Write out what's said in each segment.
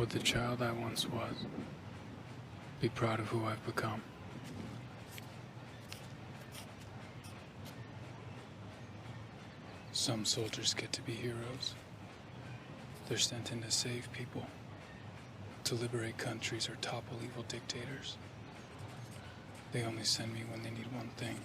with the child I once was. Be proud of who I've become. Some soldiers get to be heroes. They're sent in to save people, to liberate countries or topple evil dictators. They only send me when they need one thing.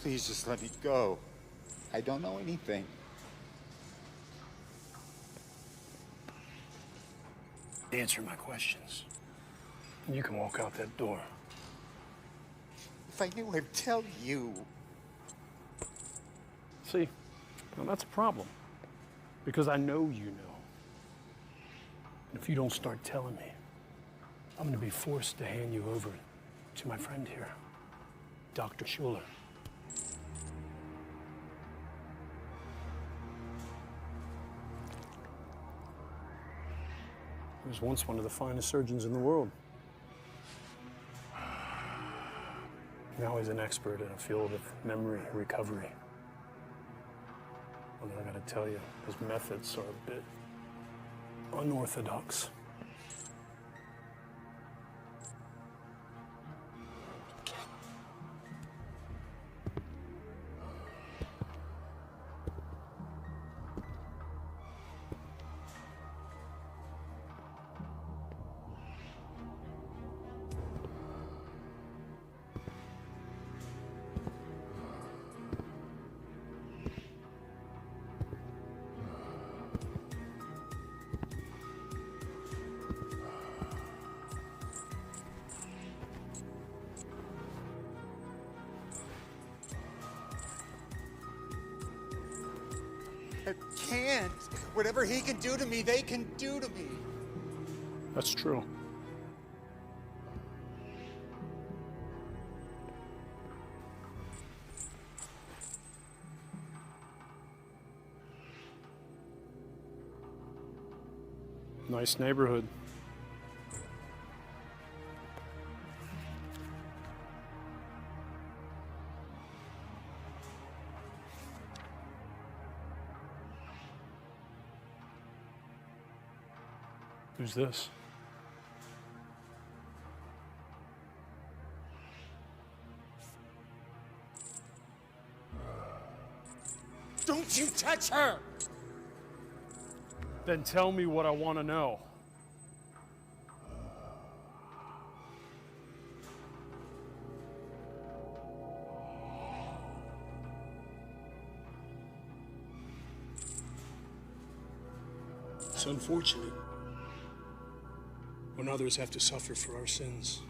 Please just let me go. I don't know anything. Answer my questions. And you can walk out that door. If I knew, I'd tell you. See, now that's a problem. Because I know you know. And if you don't start telling me, I'm going to be forced to hand you over to my friend here, Dr. Schuler. He was once one of the finest surgeons in the world. Now he's an expert in a field of memory recovery. And I gotta tell you, his methods are a bit unorthodox. I can't. Whatever he can do to me, they can do to me. That's true. Nice neighborhood. Who's this? Don't you touch her! Then tell me what I want to know. It's unfortunate when others have to suffer for our sins.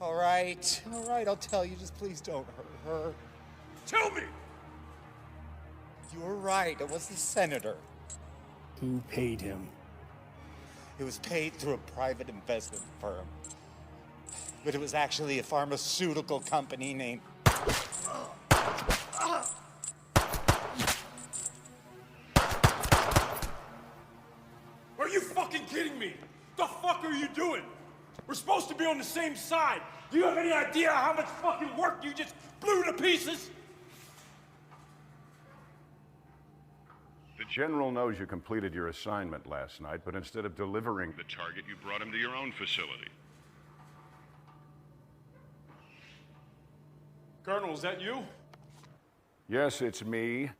All right, I'll tell you. Just please don't hurt her. Tell me! You were right, it was the senator. Who paid him? It was paid through a private investment firm. But it was actually a pharmaceutical company named... Are you fucking kidding me? The fuck are you doing? We're supposed to be on the same side. Do you have any idea how much fucking work you just blew to pieces? The General knows you completed your assignment last night, but instead of delivering the target, you brought him to your own facility. Colonel, is that you? Yes, it's me.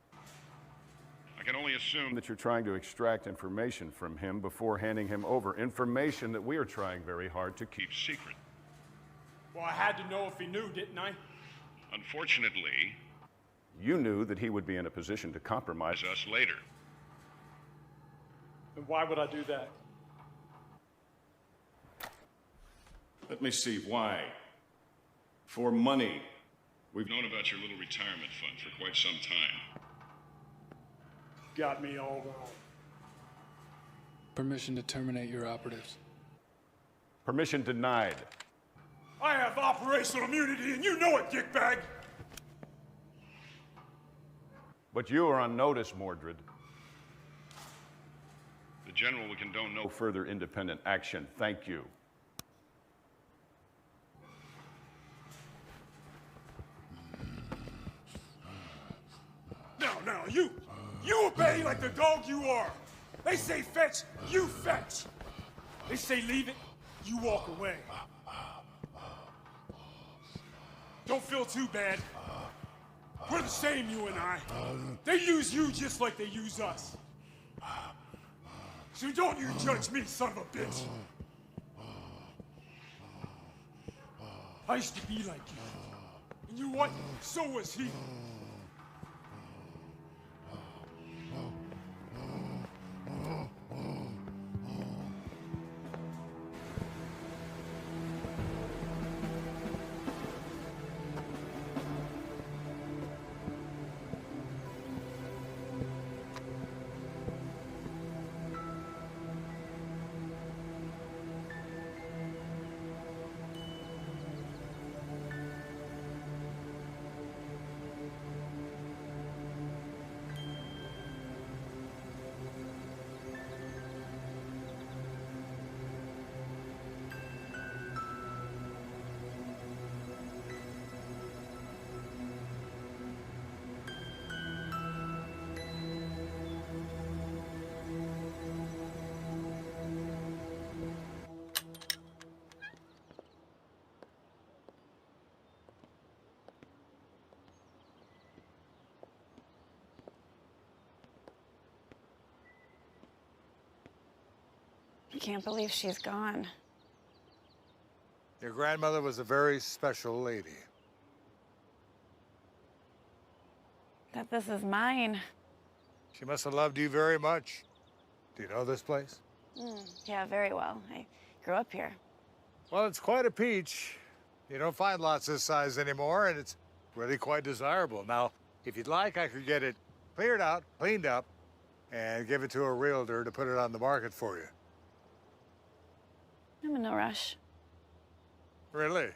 I can only assume that you're trying to extract information from him before handing him over. Information that we are trying very hard to keep secret. Well, I had to know if he knew, didn't I? Unfortunately, you knew that he would be in a position to compromise us later. And why would I do that? Let me see, why? For money. We've known about your little retirement fund for quite some time. Got me all wrong. Permission to terminate your operatives. Permission denied. I have operational immunity, and you know it, dickbag! But you are on notice, Mordred. The General will condone no further independent action. Thank you. Now, you obey like the dog you are. They say fetch, you fetch. They say leave it, you walk away. Don't feel too bad. We're the same, you and I. They use you just like they use us. So don't you judge me, son of a bitch. I used to be like you. And you know what? So was he. I can't believe she's gone. Your grandmother was a very special lady. That this is mine. She must have loved you very much. Do you know this place? Yeah, very well. I grew up here. Well, it's quite a peach. You don't find lots this size anymore, and it's really quite desirable. Now, if you'd like, I could get it cleared out, cleaned up, and give it to a realtor to put it on the market for you. I'm in no rush. Really?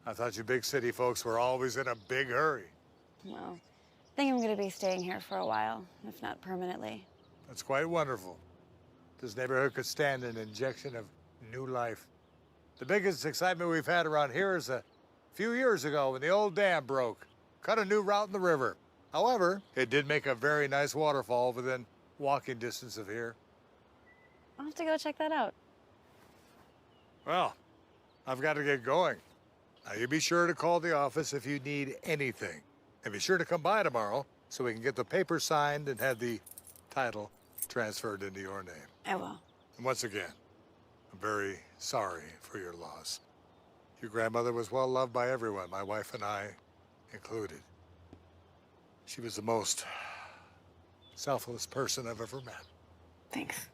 I thought you big city folks were always in a big hurry. Well, I think I'm going to be staying here for a while, if not permanently. That's quite wonderful. This neighborhood could stand an injection of new life. The biggest excitement we've had around here is a few years ago when the old dam broke. Cut a new route in the river. However, it did make a very nice waterfall within walking distance of here. I'll have to go check that out. Well, I've got to get going. Now, you be sure to call the office if you need anything. And be sure to come by tomorrow so we can get the paper signed and have the title transferred into your name. I will. And once again, I'm very sorry for your loss. Your grandmother was well loved by everyone, my wife and I included. She was the most selfless person I've ever met. Thanks.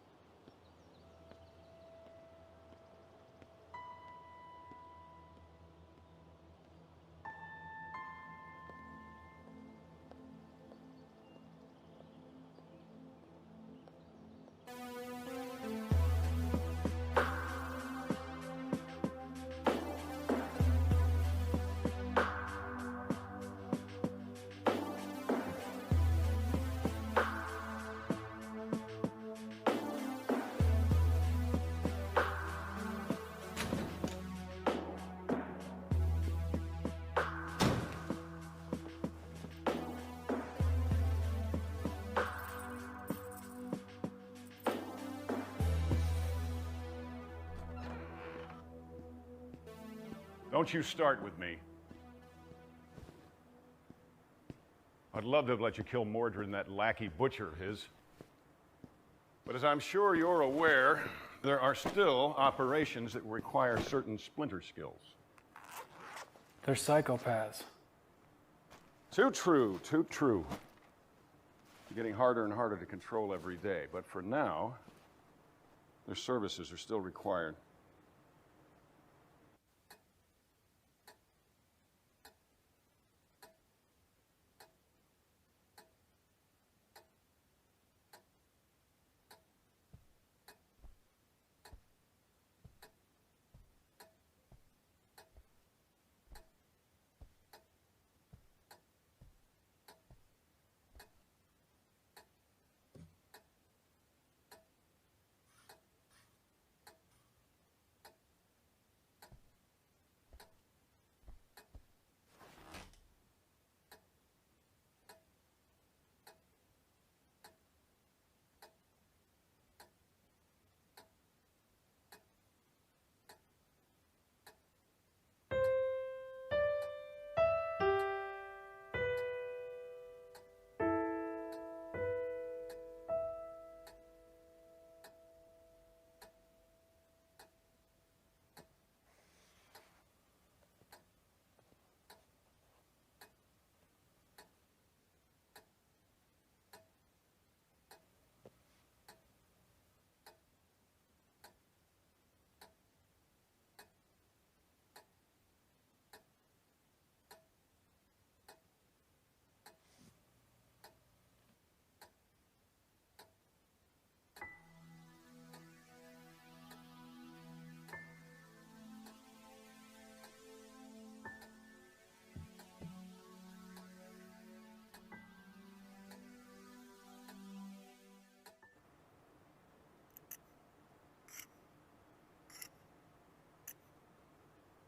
Don't you start with me. I'd love to have let you kill Mordred and that lackey butcher of his. But as I'm sure you're aware, there are still operations that require certain splinter skills. They're psychopaths. Too true, too true. They're getting harder and harder to control every day, but for now, their services are still required.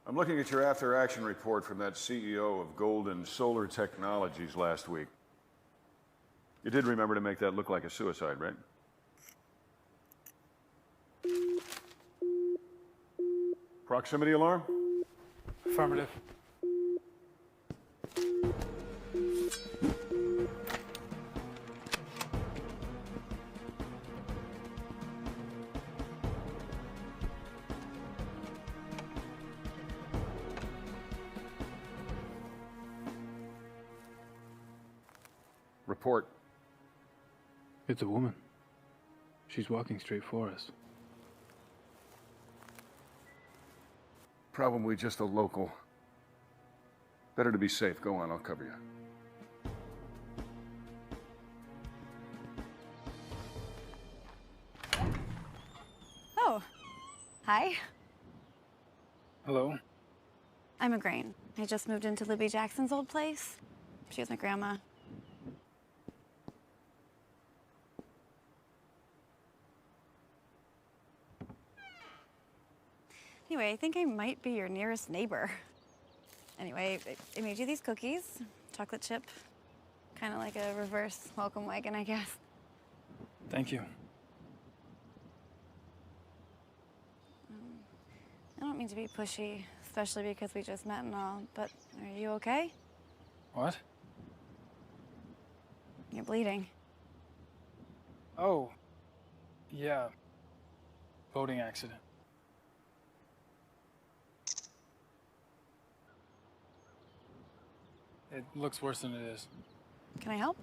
I'm looking at your after-action report from that CEO of Golden Solar Technologies last week. You did remember to make that look like a suicide, right? Proximity alarm? Affirmative. Report. It's a woman. She's walking straight for us. Probably just a local. Better to be safe. Go on, I'll cover you. Oh, hi. Hello? I'm Igraine. I just moved into Libby Jackson's old place. She was my grandma. Anyway, I think I might be your nearest neighbor. Anyway, I made you these cookies, chocolate chip, kind of like a reverse welcome wagon, I guess. Thank you. I don't mean to be pushy, especially because we just met and all, but are you okay? What? You're bleeding. Oh. Yeah. Boating accident. It looks worse than it is. Can I help?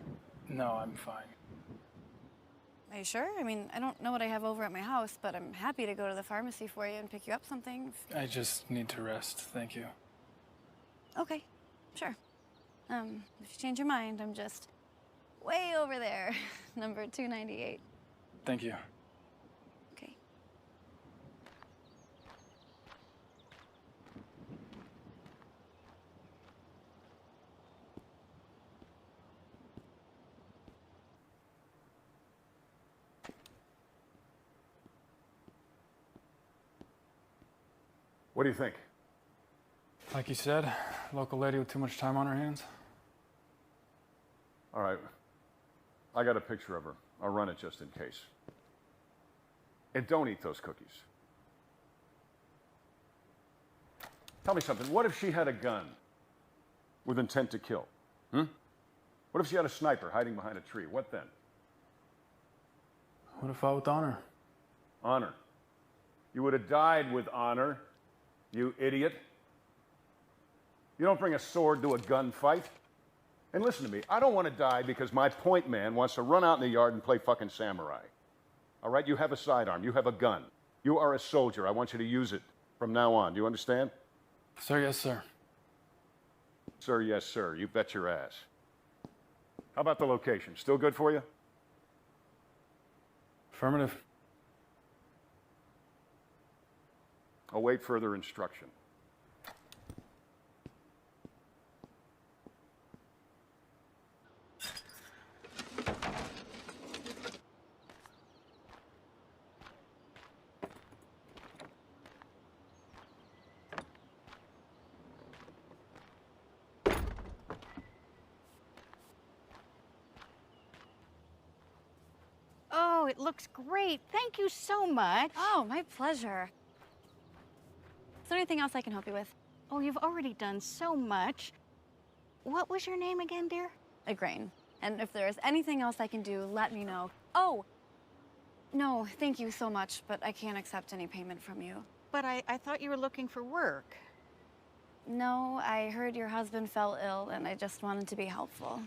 No, I'm fine. Are you sure? I mean, I don't know what I have over at my house, but I'm happy to go to the pharmacy for you and pick you up something. I just need to rest. Thank you. Okay, sure. If you change your mind, I'm just way over there, number 298. Thank you. Okay. What do you think? Like you said, local lady with too much time on her hands. All right. I got a picture of her. I'll run it just in case. And don't eat those cookies. Tell me something. What if she had a gun with intent to kill? What if she had a sniper hiding behind a tree? What then? Would have fought with honor. Honor. You would have died with honor, you idiot. You don't bring a sword to a gunfight. And listen to me, I don't want to die because my point man wants to run out in the yard and play fucking samurai. All right, you have a sidearm, you have a gun. You are a soldier. I want you to use it from now on. Do you understand? Sir, yes, sir. Sir, yes, sir. You bet your ass. How about the location? Still good for you? Affirmative. Await further instruction. Oh, it looks great. Thank you so much. Oh, my pleasure. Is there anything else I can help you with? Oh, you've already done so much. What was your name again, dear? Igraine. And if there's anything else I can do, let me know. Oh! No, thank you so much, but I can't accept any payment from you. But I thought you were looking for work. No, I heard your husband fell ill, and I just wanted to be helpful.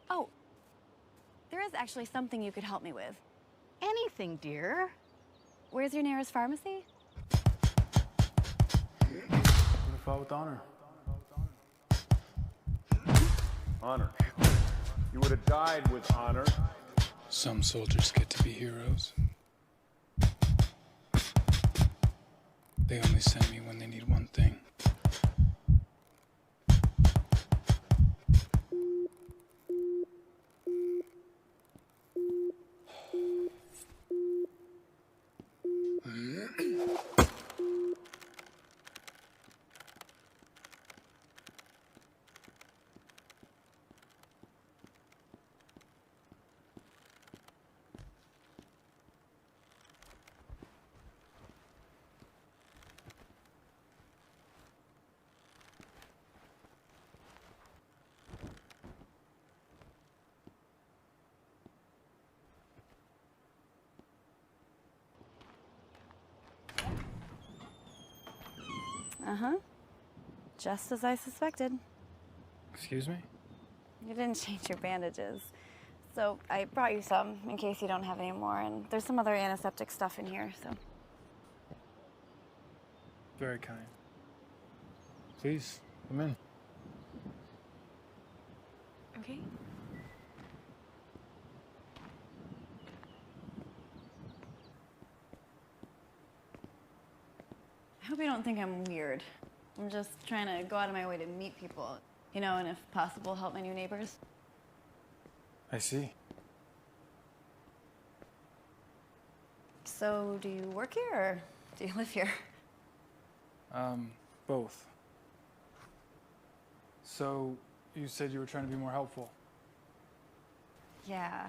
Oh, there is actually something you could help me with. Anything, dear. Where's your nearest pharmacy? Would have fought with honor. Honor. You would have died with honor. Some soldiers get to be heroes. They only send me when they need one thing. Uh-huh. Just as I suspected. Excuse me? You didn't change your bandages. So I brought you some in case you don't have any more, and there's some other antiseptic stuff in here, so. Very kind. Please, come in. Okay. I hope you don't think I'm weird. I'm just trying to go out of my way to meet people, you know, and if possible, help my new neighbors. I see. So, do you work here or do you live here? Both. So, you said you were trying to be more helpful. Yeah.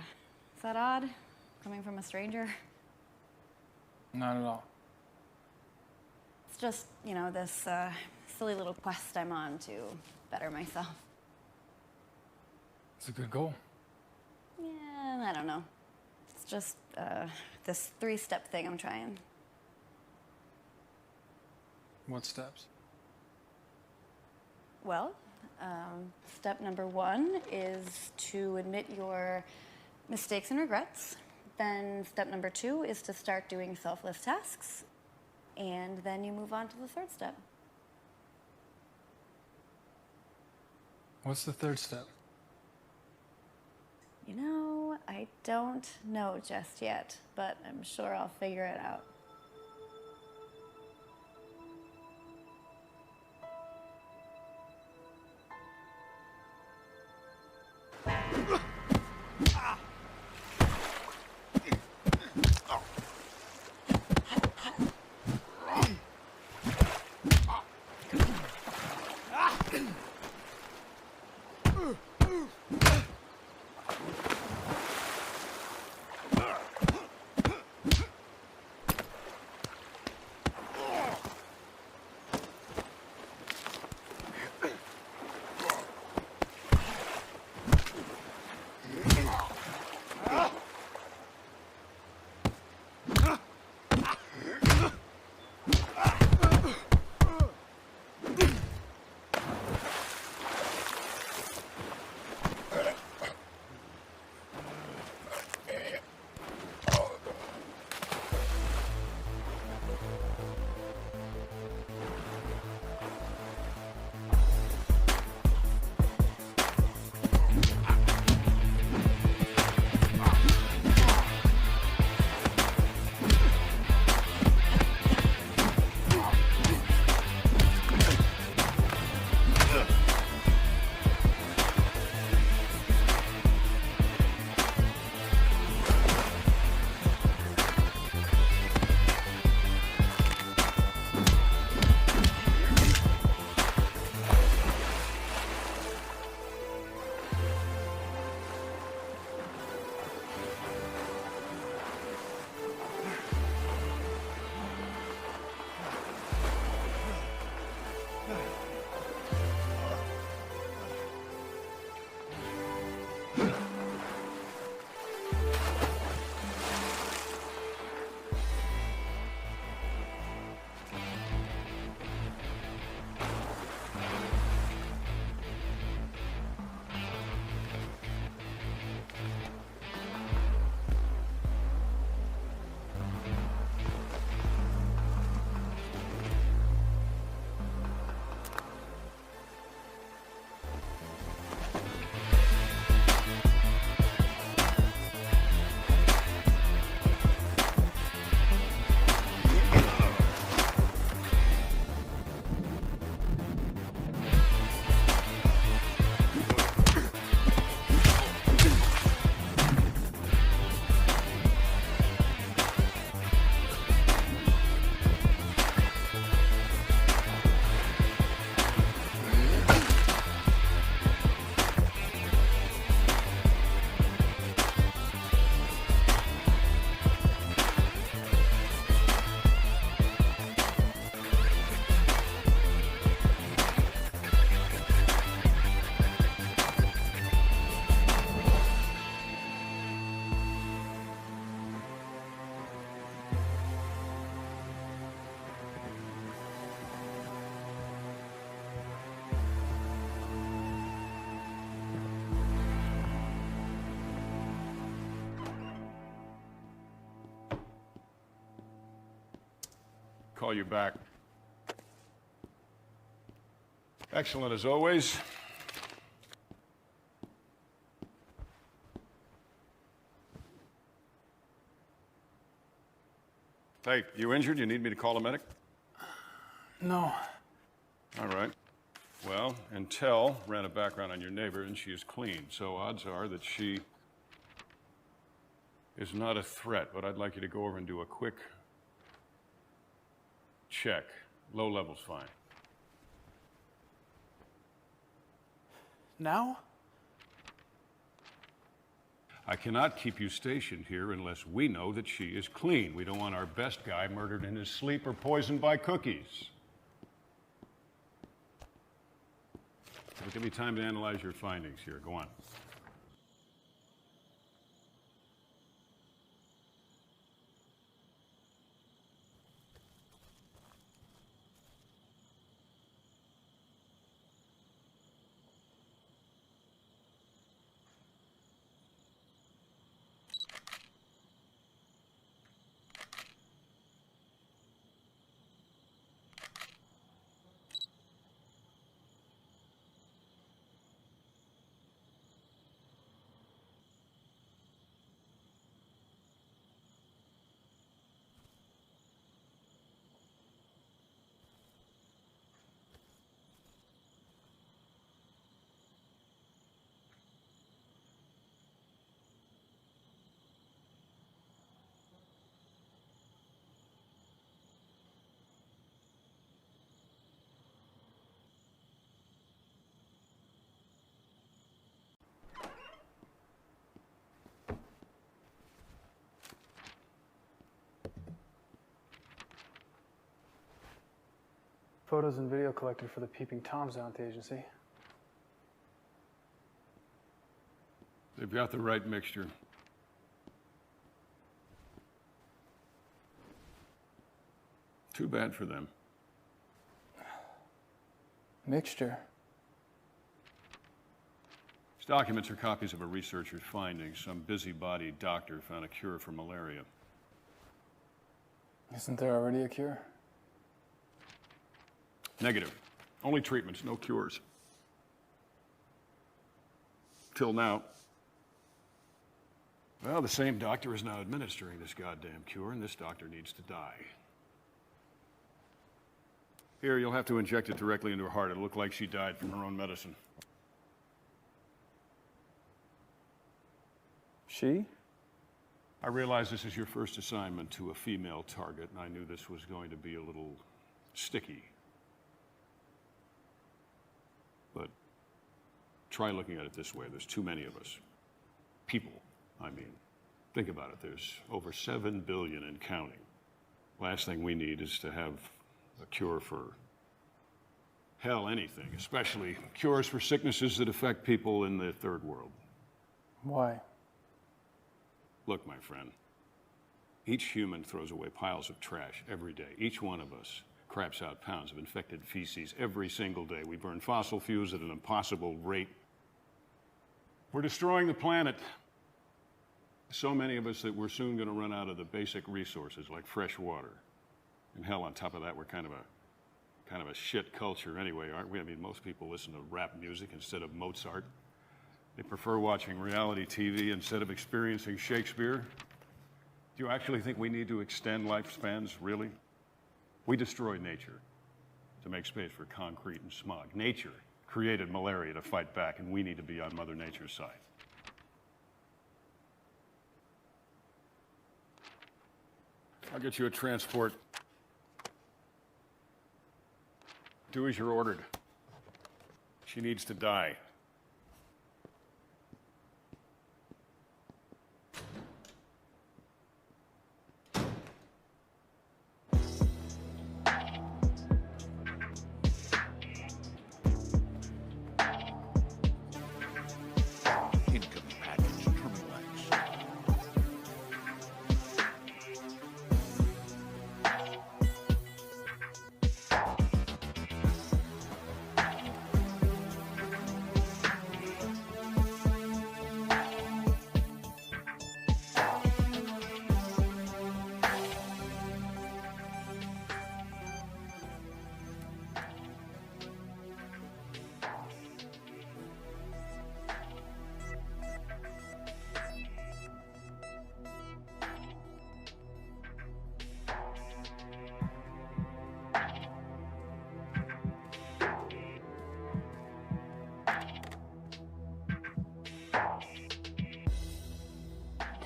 Is that odd? Coming from a stranger? Not at all. It's just, you know, this silly little quest I'm on to better myself. It's a good goal. Yeah, I don't know. It's just this 3-step thing I'm trying. What steps? Well, step number 1 is to admit your mistakes and regrets. Then step number 2 is to start doing selfless tasks. And then you move on to the 3rd step. What's the 3rd step? You know, I don't know just yet, but I'm sure I'll figure it out. Call you back. Excellent as always. Hey, you injured? You need me to call a medic? No. All right. Well, Intel ran a background on your neighbor, and she is clean, so odds are that she is not a threat, but I'd like you to go over and do a quick check. Low level's fine. Now? I cannot keep you stationed here unless we know that she is clean. We don't want our best guy murdered in his sleep or poisoned by cookies. So give me time to analyze your findings here. Go on. Photos and video collected for the Peeping Toms out at the agency. They've got the right mixture. Too bad for them. Mixture? These documents are copies of a researcher's findings. Some busybody doctor found a cure for malaria. Isn't there already a cure? Negative. Only treatments, no cures. Till now. Well, the same doctor is now administering this goddamn cure, and this doctor needs to die. Here, you'll have to inject it directly into her heart. It'll look like she died from her own medicine. She? I realize this is your first assignment to a female target, and I knew this was going to be a little sticky. But try looking at it this way. There's too many of us. People, I mean. Think about it. There's over 7 billion and counting. Last thing we need is to have a cure for, hell, anything, especially cures for sicknesses that affect people in the third world. Why? Look, my friend, each human throws away piles of trash every day. Each one of us craps out pounds of infected feces every single day. We burn fossil fuels at an impossible rate. We're destroying the planet. So many of us that we're soon going to run out of the basic resources like fresh water. And hell, on top of that, we're kind of a shit culture anyway, aren't we? I mean, most people listen to rap music instead of Mozart. They prefer watching reality TV instead of experiencing Shakespeare. Do you actually think we need to extend lifespans, really? We destroyed nature to make space for concrete and smog. Nature created malaria to fight back, and we need to be on Mother Nature's side. I'll get you a transport. Do as you're ordered. She needs to die.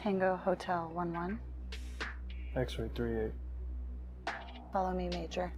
Tango Hotel 11. X-ray 38. Follow me, Major.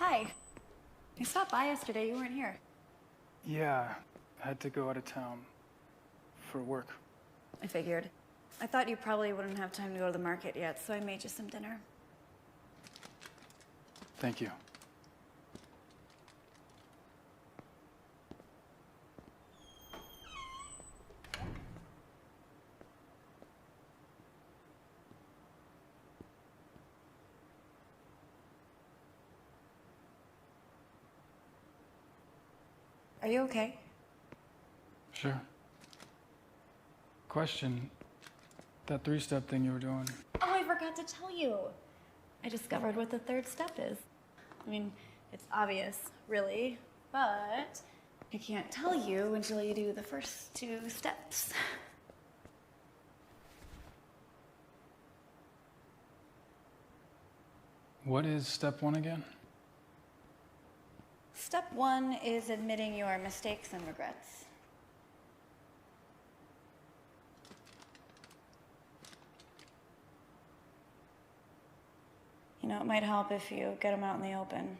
Hi. I stopped by yesterday. You weren't here. Yeah, I had to go out of town for work. I figured. I thought you probably wouldn't have time to go to the market yet, so I made you some dinner. Thank you. Are you okay? Sure. Question, that three-step thing you were doing, Oh, I forgot to tell you. I discovered what the third step is. I mean, it's obvious, really, but I can't tell you until you do the first two steps. what is step one again? Step 1 is admitting your mistakes and regrets. You know, it might help if you get them out in the open.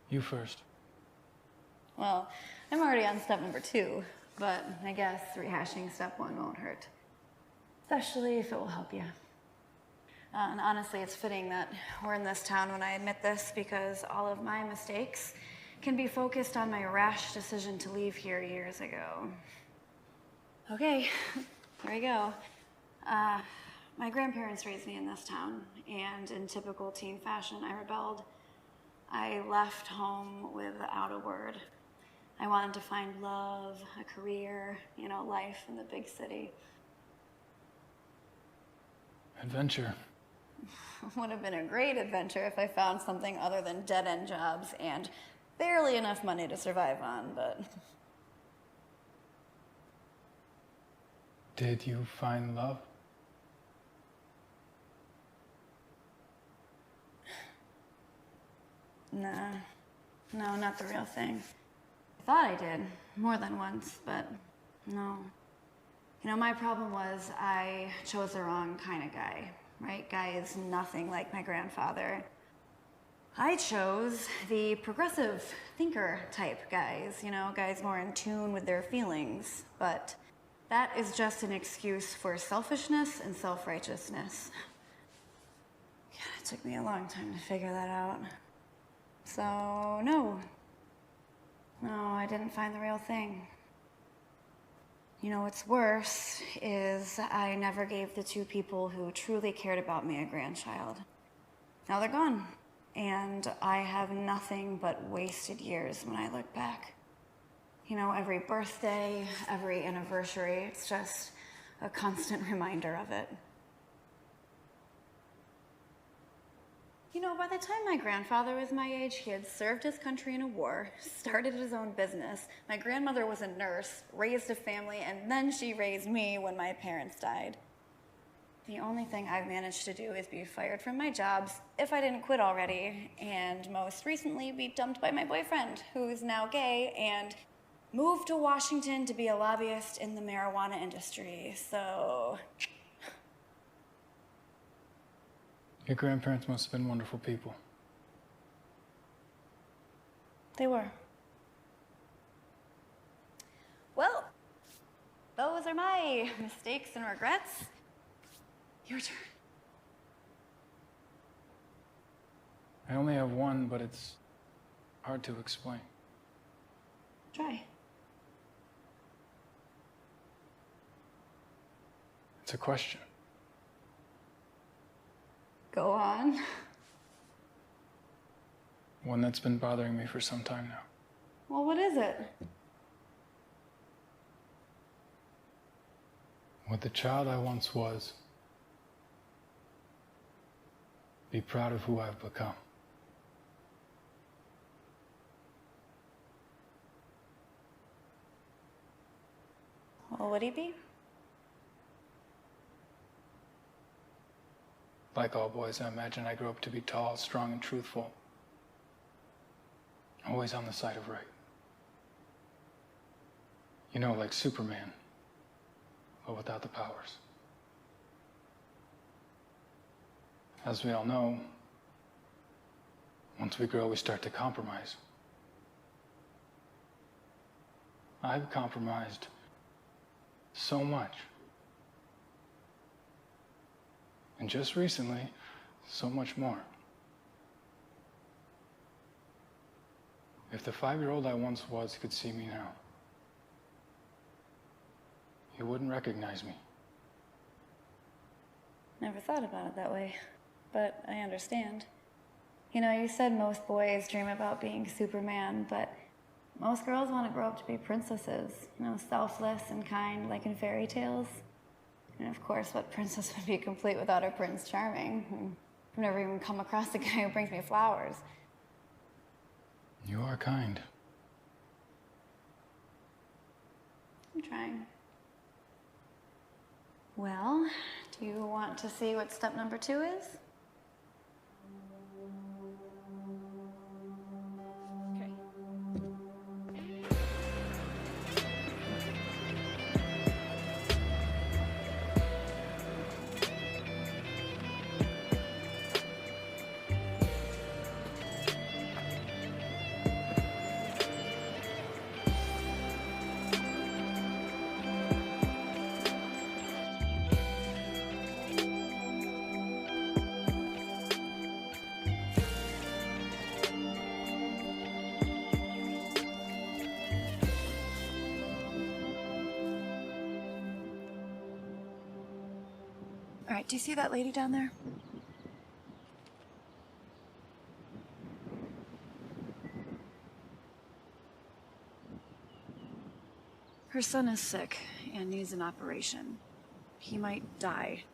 You first. Well, I'm already on step number 2, but I guess rehashing step 1 won't hurt. Especially if it will help you. And honestly, it's fitting that we're in this town when I admit this, because all of my mistakes can be focused on my rash decision to leave here years ago. Okay, there you go. My grandparents raised me in this town, and in typical teen fashion, I rebelled. I left home without a word. I wanted to find love, a career, you know, life in the big city. Adventure. Would have been a great adventure if I found something other than dead-end jobs and barely enough money to survive on, but... Did you find love? Nah. No, not the real thing. I thought I did, more than once, but no. You know, my problem was I chose the wrong kind of guy, right? Guy is nothing like my grandfather. I chose the progressive thinker type guys, you know, guys more in tune with their feelings, but that is just an excuse for selfishness and self-righteousness. Yeah, it took me a long time to figure that out. So, no, I didn't find the real thing. You know, what's worse is I never gave the 2 people who truly cared about me a grandchild. Now they're gone, and I have nothing but wasted years when I look back. You know, every birthday, every anniversary, it's just a constant reminder of it. You know, by the time my grandfather was my age, he had served his country in a war, started his own business. My grandmother was a nurse, raised a family, and then she raised me when my parents died. The only thing I've managed to do is be fired from my jobs, if I didn't quit already, and most recently be dumped by my boyfriend, who's now gay, and moved to Washington to be a lobbyist in the marijuana industry, so... Your grandparents must have been wonderful people. They were. Well, those are my mistakes and regrets. Your turn. I only have one, but it's hard to explain. Try. It's a question. Go on. One that's been bothering me for some time now. Well, what is it? Would the child I once was be proud of who I've become? Well, would he be? Like all boys, I imagine I grew up to be tall, strong, and truthful. Always on the side of right. You know, like Superman, but without the powers. As we all know, once we grow, we start to compromise. I've compromised so much. And just recently, so much more. If the 5-year-old I once was could see me now, he wouldn't recognize me. Never thought about it that way, but I understand. You know, you said most boys dream about being Superman, but most girls want to grow up to be princesses, you know, selfless and kind, like in fairy tales. And of course, what princess would be complete without her Prince Charming? I've never even come across a guy who brings me flowers. You are kind. I'm trying. Well, do you want to see what step number 2 is? All right, do you see that lady down there? Her son is sick and needs an operation. He might die.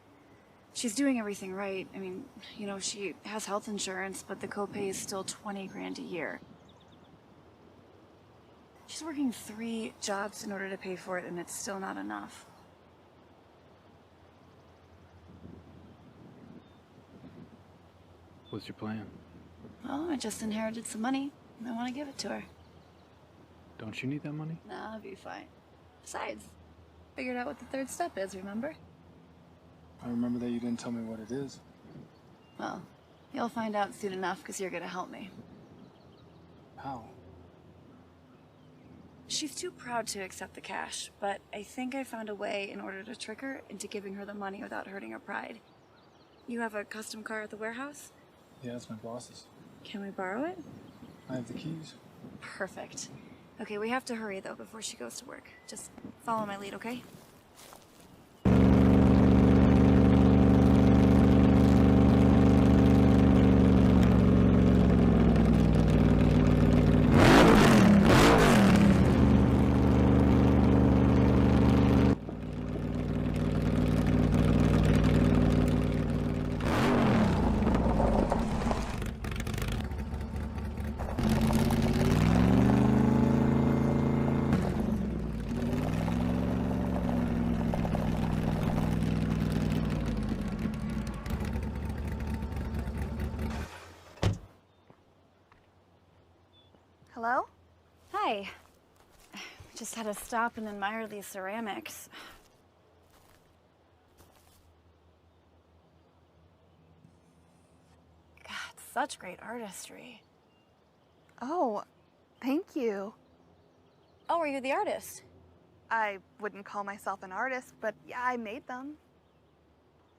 She's doing everything right. I mean, you know, she has health insurance, but the copay is still 20 grand a year. She's working 3 jobs in order to pay for it, and it's still not enough. What's your plan? Well, I just inherited some money, and I want to give it to her. Don't you need that money? Nah, I'll be fine. Besides, figured out what the 3rd step is, remember? I remember that you didn't tell me what it is. Well, you'll find out soon enough because you're gonna help me. How? She's too proud to accept the cash, but I think I found a way in order to trick her into giving her the money without hurting her pride. You have a custom car at the warehouse? Yeah, it's my boss's. Can we borrow it? I have the keys. Perfect. Okay, we have to hurry though before she goes to work. Just follow my lead, okay? Hello? Hi. Just had to stop and admire these ceramics. God, such great artistry. Oh, thank you. Oh, are you the artist? I wouldn't call myself an artist, but yeah, I made them.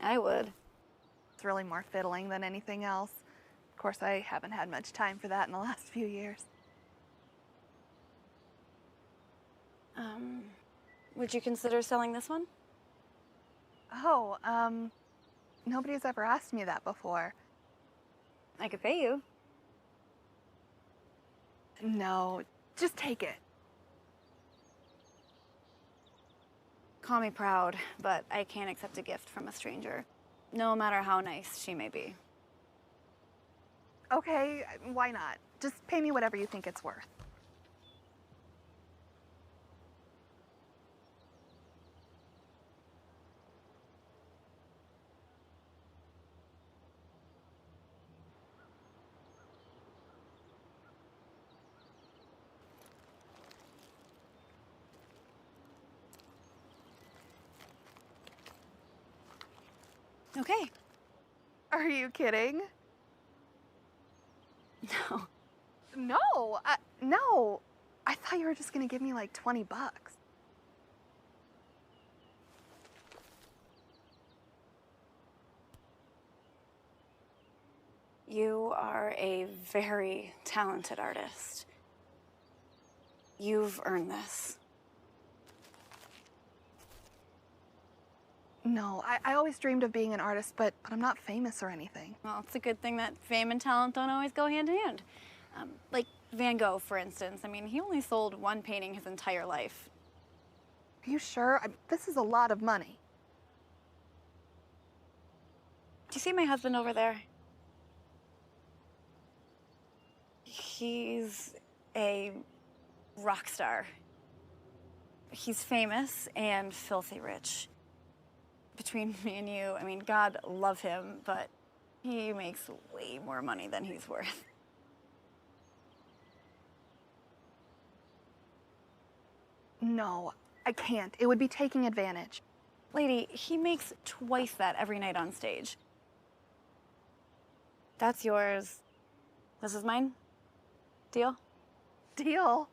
I would. It's really more fiddling than anything else. Of course, I haven't had much time for that in the last few years. Would you consider selling this one? Oh, nobody's ever asked me that before. I could pay you. No, just take it. Call me proud, but I can't accept a gift from a stranger, no matter how nice she may be. Okay, why not? Just pay me whatever you think it's worth. Okay. Are you kidding? No. No, no. I thought you were just gonna give me like 20 bucks. You are a very talented artist. You've earned this. No, I always dreamed of being an artist, but I'm not famous or anything. Well, it's a good thing that fame and talent don't always go hand in hand. Like Van Gogh, for instance. I mean, he only sold one painting his entire life. Are you sure? This is a lot of money. Do you see my husband over there? He's a rock star. He's famous and filthy rich. Between me and you, I mean, God love him, but he makes way more money than he's worth. No, I can't. It would be taking advantage. Lady, he makes twice that every night on stage. That's yours. This is mine. Deal? Deal.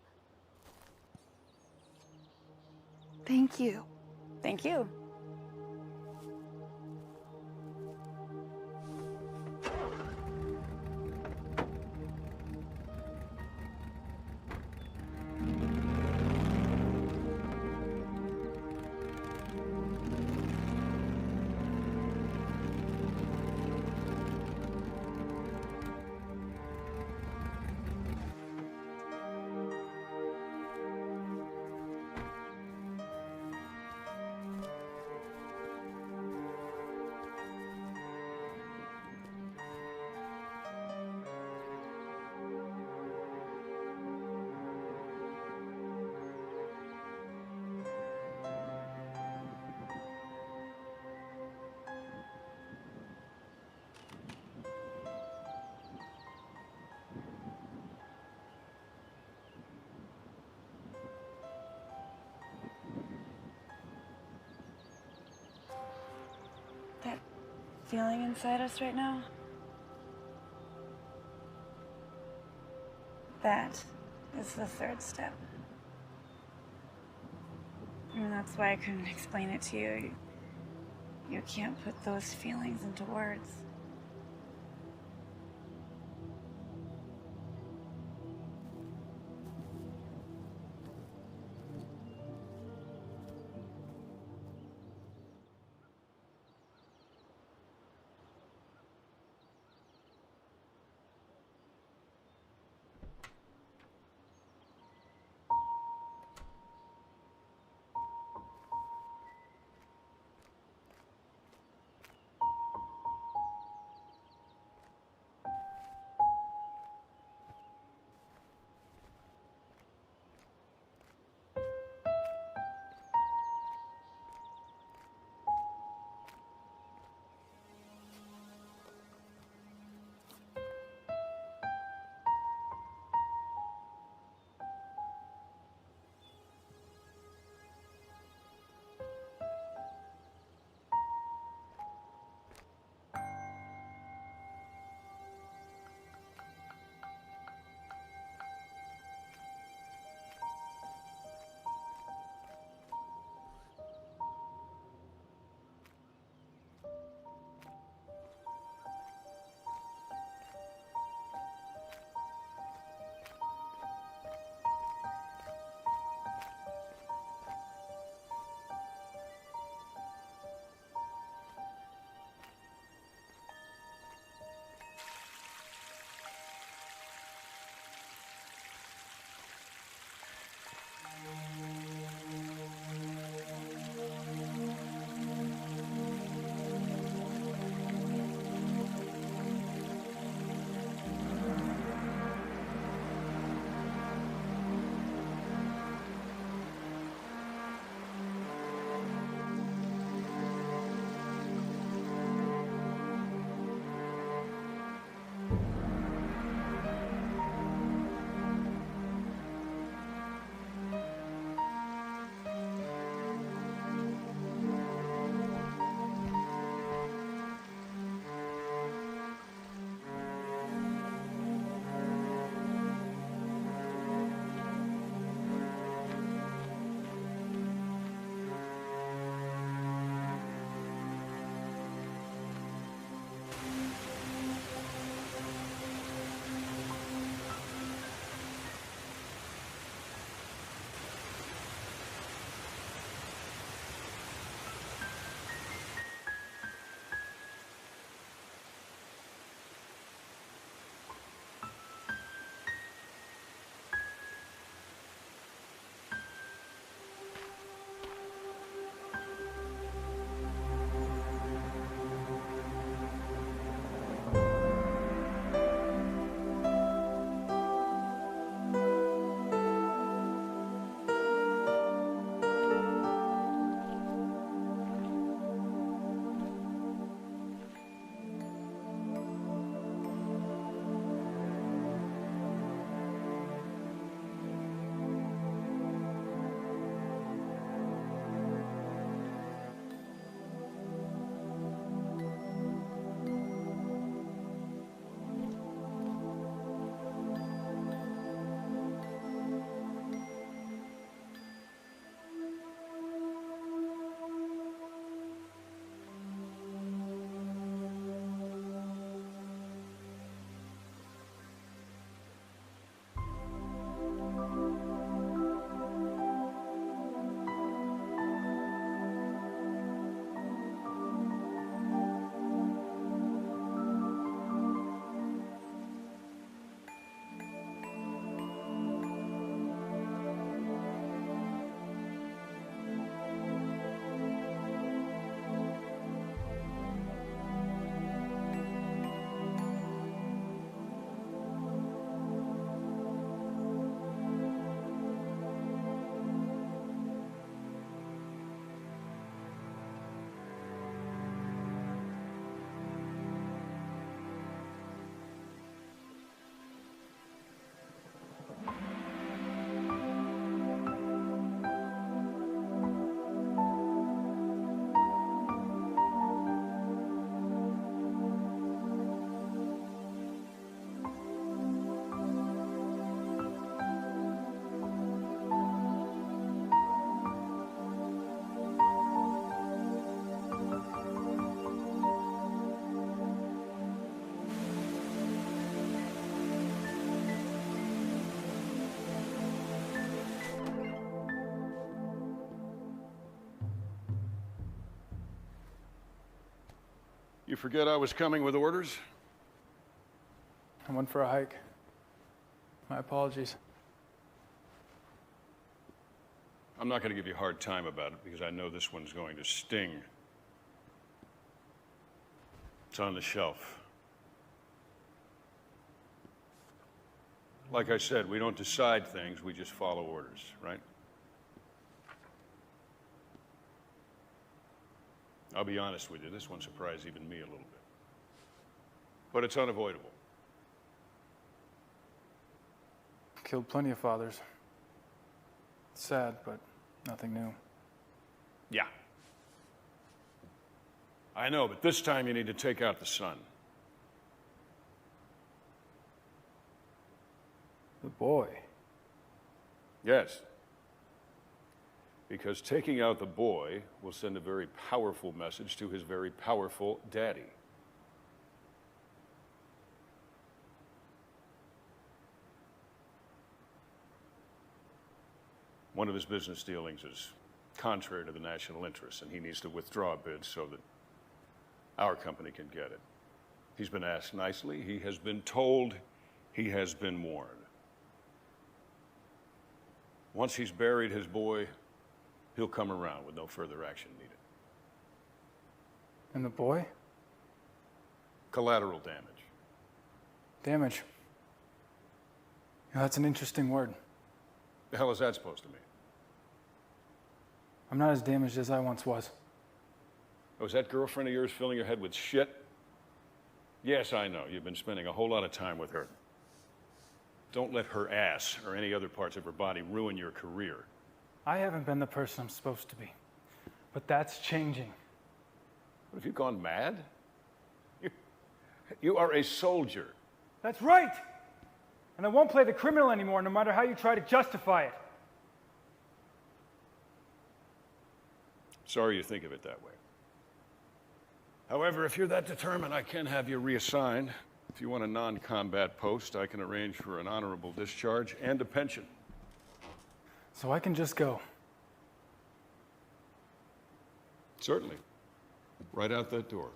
Thank you. Thank you. feeling inside us right now? That is the third step. And that's why I couldn't explain it to you. You can't put those feelings into words. You forget I was coming with orders? I went for a hike. My apologies. I'm not going to give you a hard time about it because I know this one's going to sting. It's on the shelf. Like I said, we don't decide things, we just follow orders, right? I'll be honest with you, this one surprised even me a little bit. But it's unavoidable. Killed plenty of fathers. It's sad, but nothing new. Yeah. I know, but this time you need to take out the son. The boy. Yes. Because taking out the boy will send a very powerful message to his very powerful daddy. One of his business dealings is contrary to the national interest, and he needs to withdraw a bid so that our company can get it. He's been asked nicely. He has been told. He has been warned. Once he's buried his boy, he'll come around with no further action needed. And the boy? Collateral damage. Damage. Yeah, that's an interesting word. The hell is that supposed to mean? I'm not as damaged as I once was. Oh, is that girlfriend of yours filling your head with shit? Yes, I know. You've been spending a whole lot of time with her. Don't let her ass or any other parts of her body ruin your career. I haven't been the person I'm supposed to be. But that's changing. What, have you gone mad? You are a soldier. That's right! And I won't play the criminal anymore, no matter how you try to justify it. Sorry you think of it that way. However, if you're that determined, I can have you reassigned. If you want a non-combat post, I can arrange for an honorable discharge and a pension. So I can just go. Certainly. Right out that door.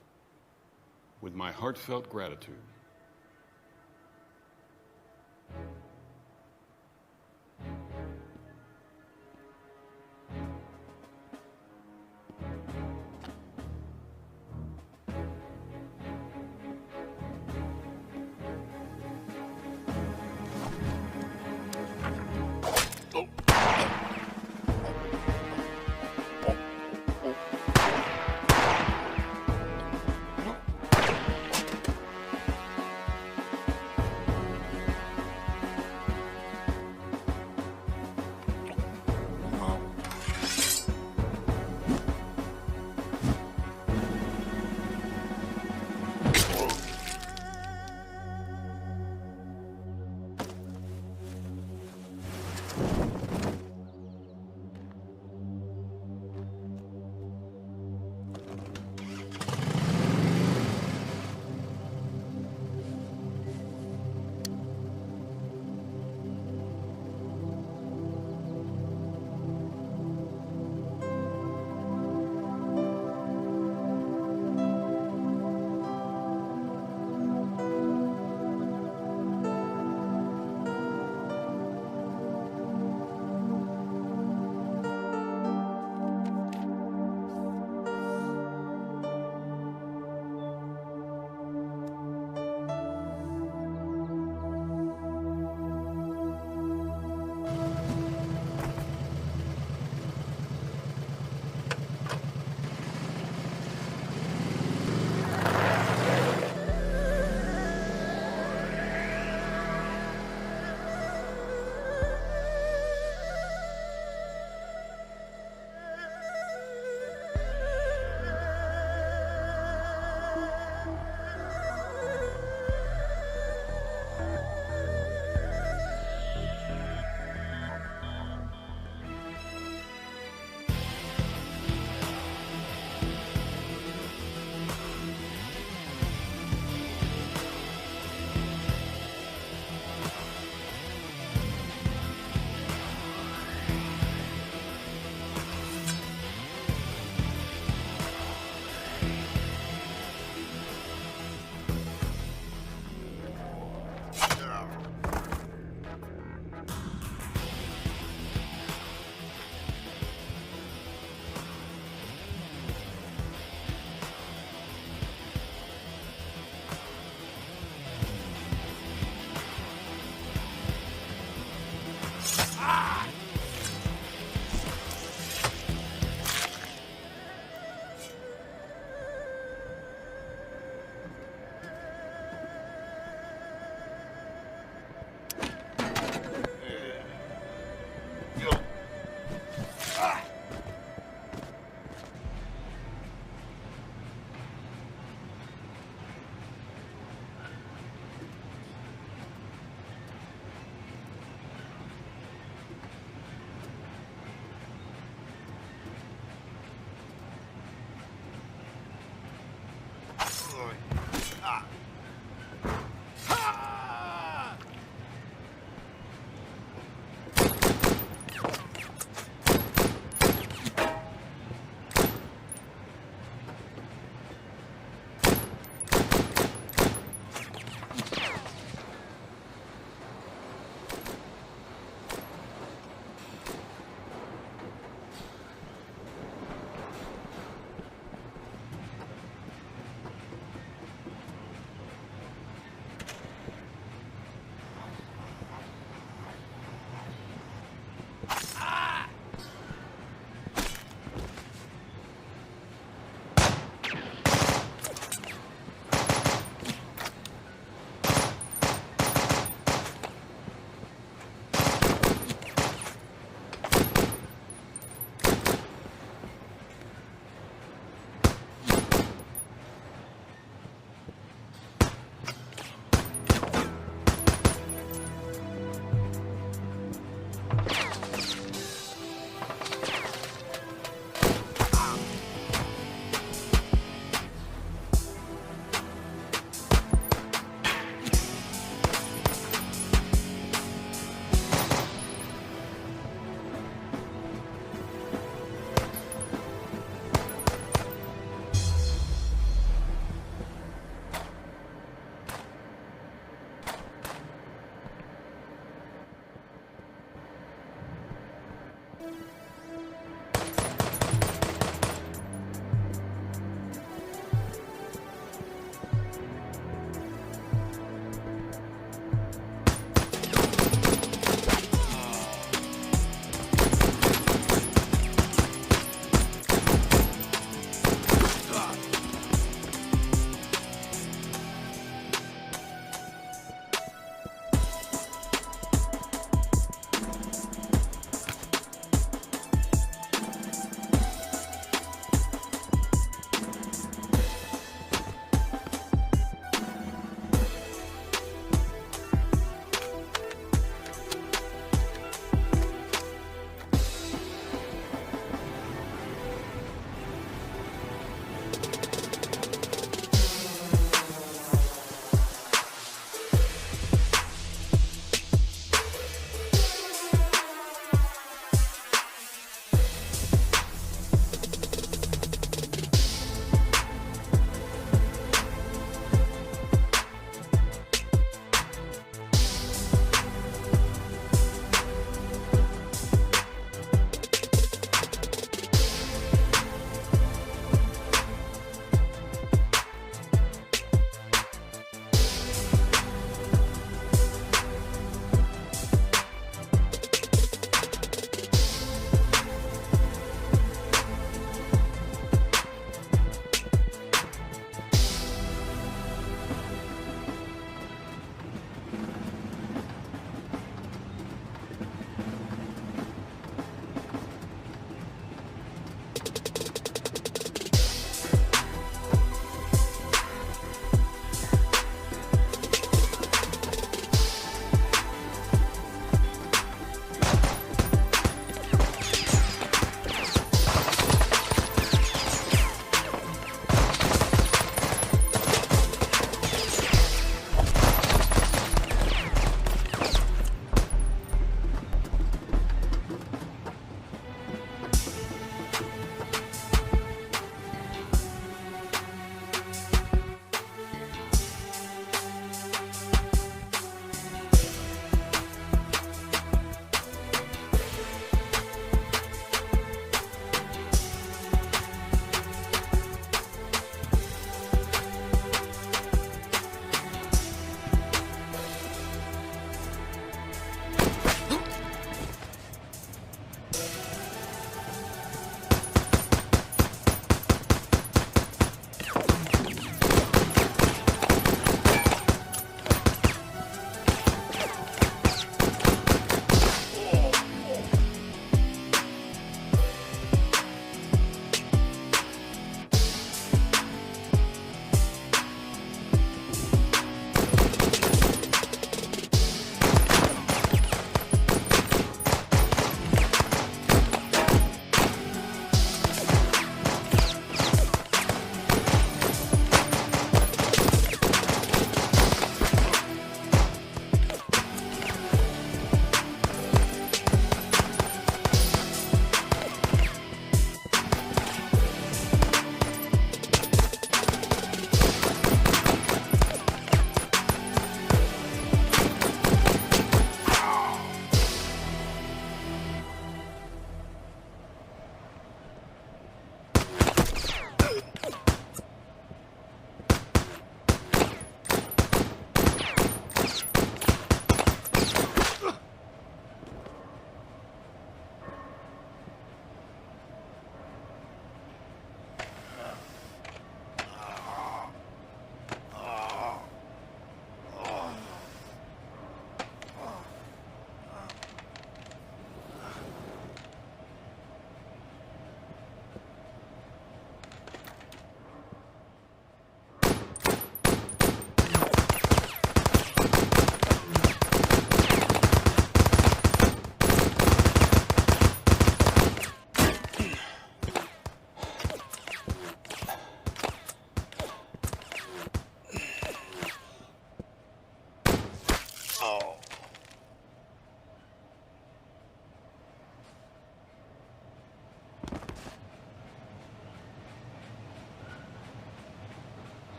With my heartfelt gratitude.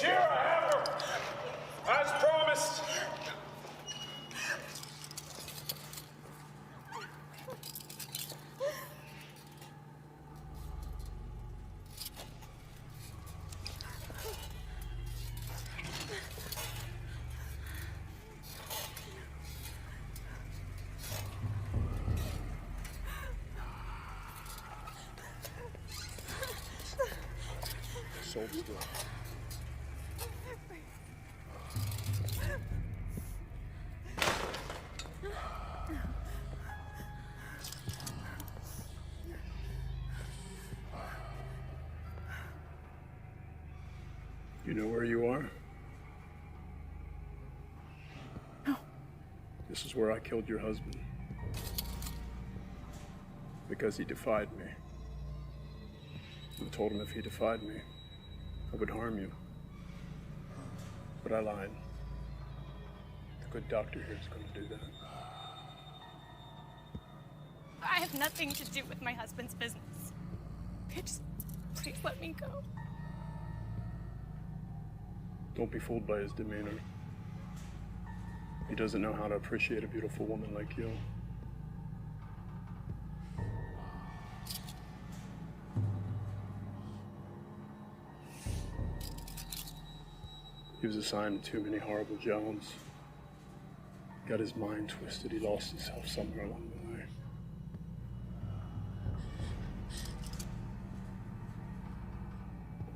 here, I have her. As promised. Sold still. You know where you are? No. This is where I killed your husband. Because he defied me. I told him if he defied me, I would harm you. But I lied. The good doctor here is going to do that. I have nothing to do with my husband's business. Just please let me go. Don't be fooled by his demeanor. He doesn't know how to appreciate a beautiful woman like you. He was assigned to too many horrible jobs. Got his mind twisted. He lost himself somewhere along the way.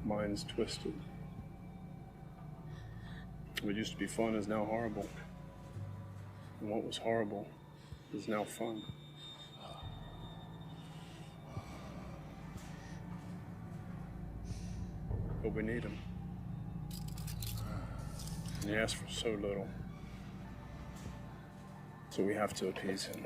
Mind's twisted. What used to be fun is now horrible. And what was horrible is now fun. But we need him. And he asked for so little. So we have to appease him.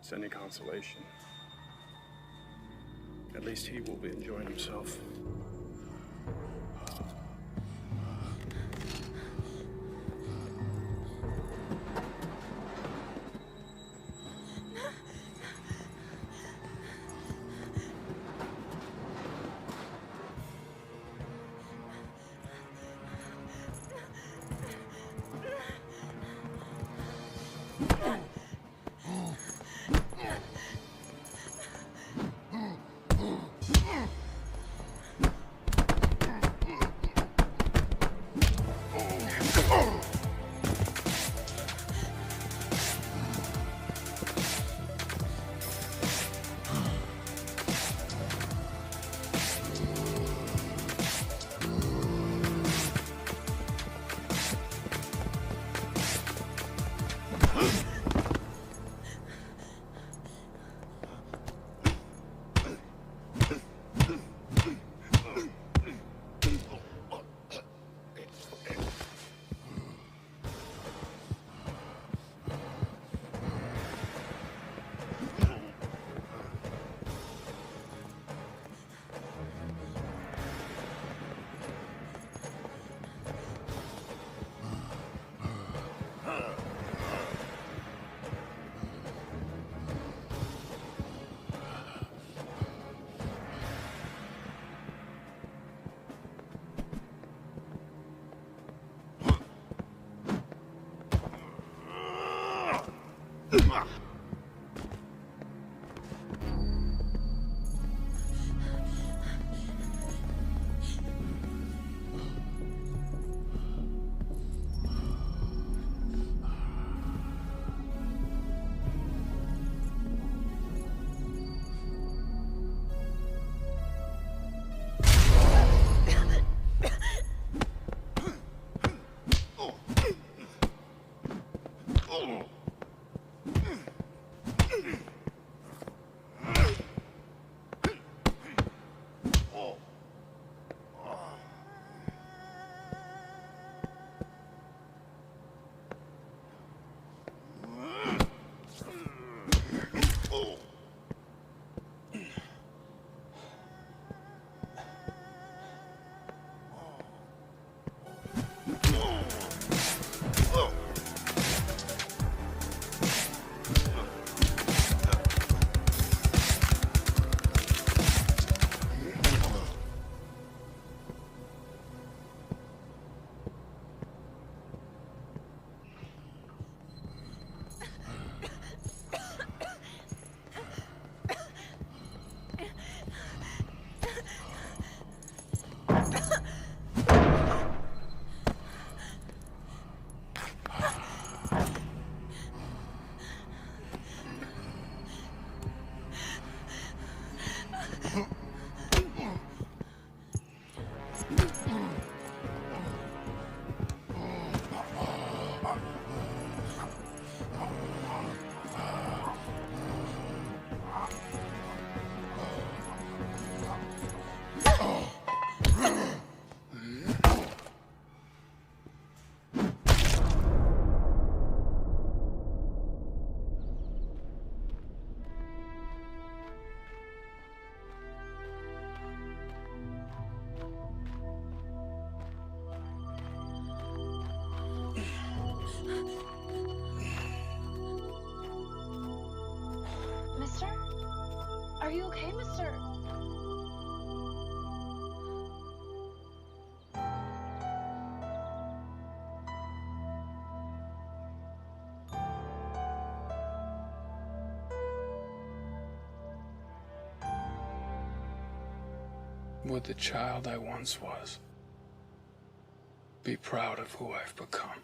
It's any consolation. At least he will be enjoying himself. Are you okay, mister? Would the child I once was be proud of who I've become?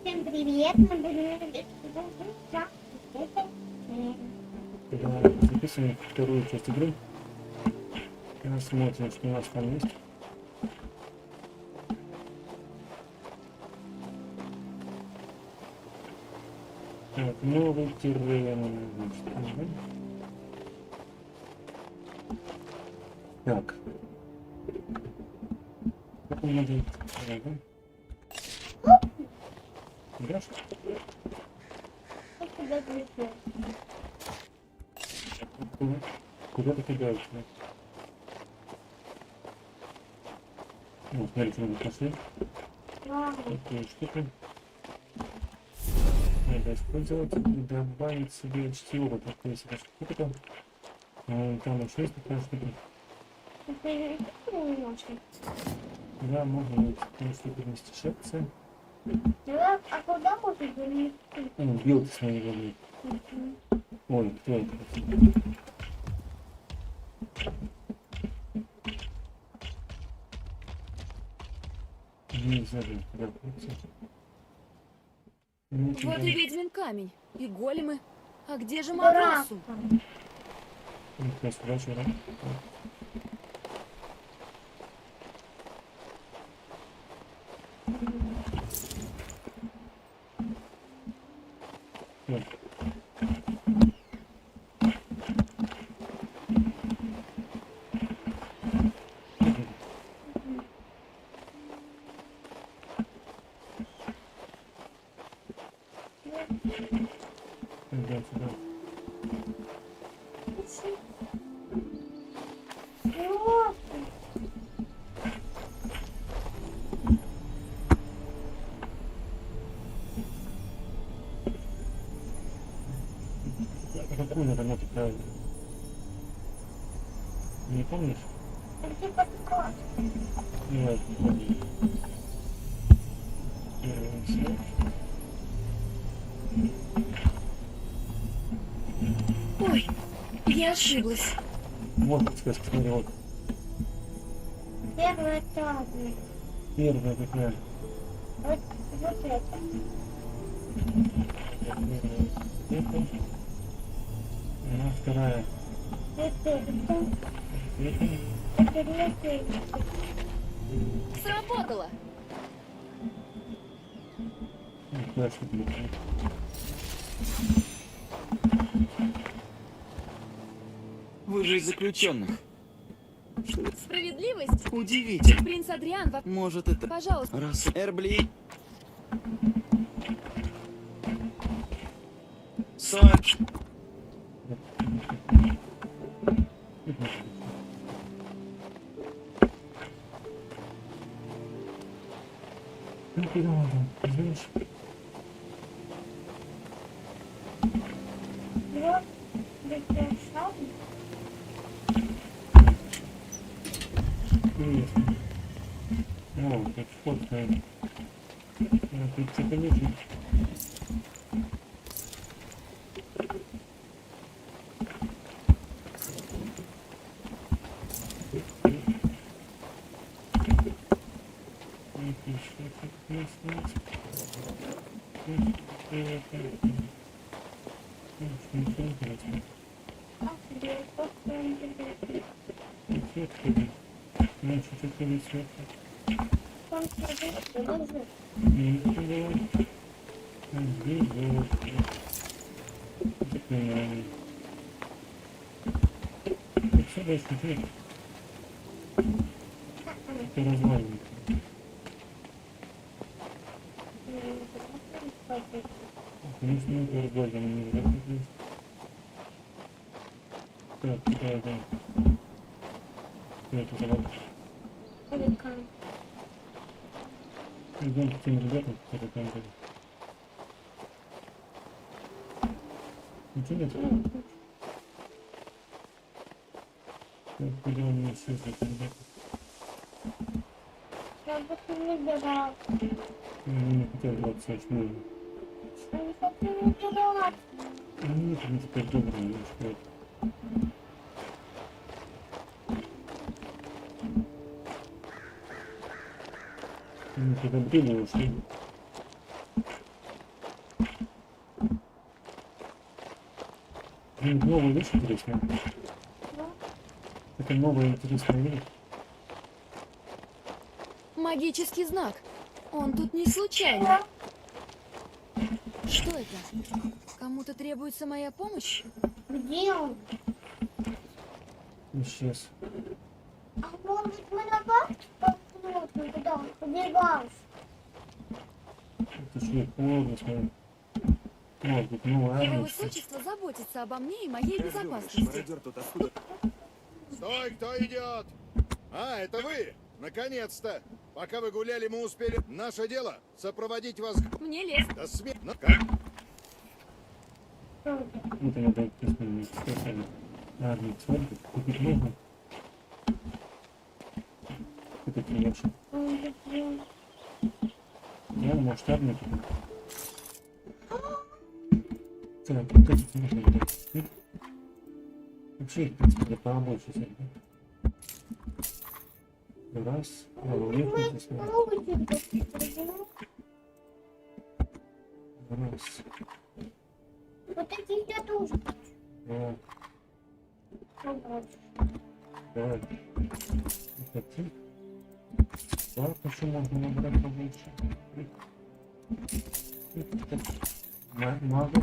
Всем привет! Мы будем записываем вторую часть игры. Смотрим, что у нас там есть. Так, новый террен. Так. Как он надо идти? Идёшь? Куда ты кидаешь? Ну, смотрите, надо пошли. Такие штуки. Надо использовать и добавить себе чтиво. Вот такая себе штука. Там еще есть такая штука. Да, можно эту штуку вместишаться. А куда можно перенести? Билд с моей воды. Ой, кто это? Не знаю, куда пойти. Вот и ведьмин камень, и големы. А где же Марасу? Сюда. какую надо ноту правильно? Не помнишь? Типа такое. Давай, попробуй. Первый слог. Ой, я ошиблась. Вот подсказка, смотри, вот. Первое тазное. Первая какая? Вот это. Это. Она вторая. Это. Это. Это. Сработало. Куда что ты? Вы же из заключенных. Справедливость? Удивительно. Принц Адриан, Может, это... пожалуйста. Раз... Эрбли... Сойч... Ну куда он там? Знаешь? Вот. Это шаг. Интересно. О, как фотка. Тут цепелечек. Это развалин. Конечно, это развалин. Не знаю, так, куда это? Что это за вода? Идем к тем ребятам, которые там были. Интересно. Так, куда у меня все это ребята? Я бы не выбирал. Не хотел 28. Я не хочу выбирать. Нет, они теперь добрые, немножко. Они когда били, ушли. Новый вещь интересная. Это новая интересная вещь. Магический знак. Он тут не случайно. Что это? Кому-то требуется моя помощь? Где он? Исчез. А может мы на бабке посмотрим, куда он побежал? Это же холодно, смотри. Может быть, новая Его армия. высочество заботится обо мне и моей безопасности. Стой, кто идет? А, это вы? Наконец-то! Пока вы гуляли, мы успели. Наше дело — сопроводить вас. Мне лез. Да смерть. Ну, как? Вот они дают письменные специально. Армии смотрит, купить можно. Это конечно. Я, может, армию купить. Так, вот эти можно дать. Вообще, в принципе, надо побольше взять. Раз, уехать и раз. Вот эти я тоже Два. хочу. Давай. Хотим. Так, еще можно набрать побольше. Магу.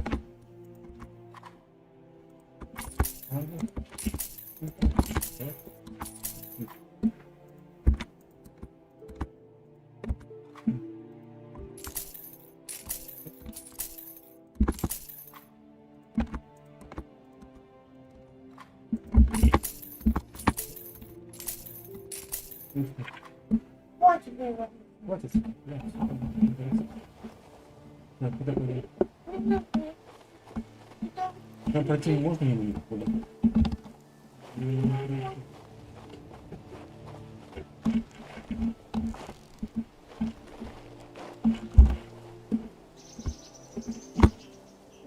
Хватит его. Хватит? Да, так, куда пойдем? Куда? Там пройти можно не будет куда?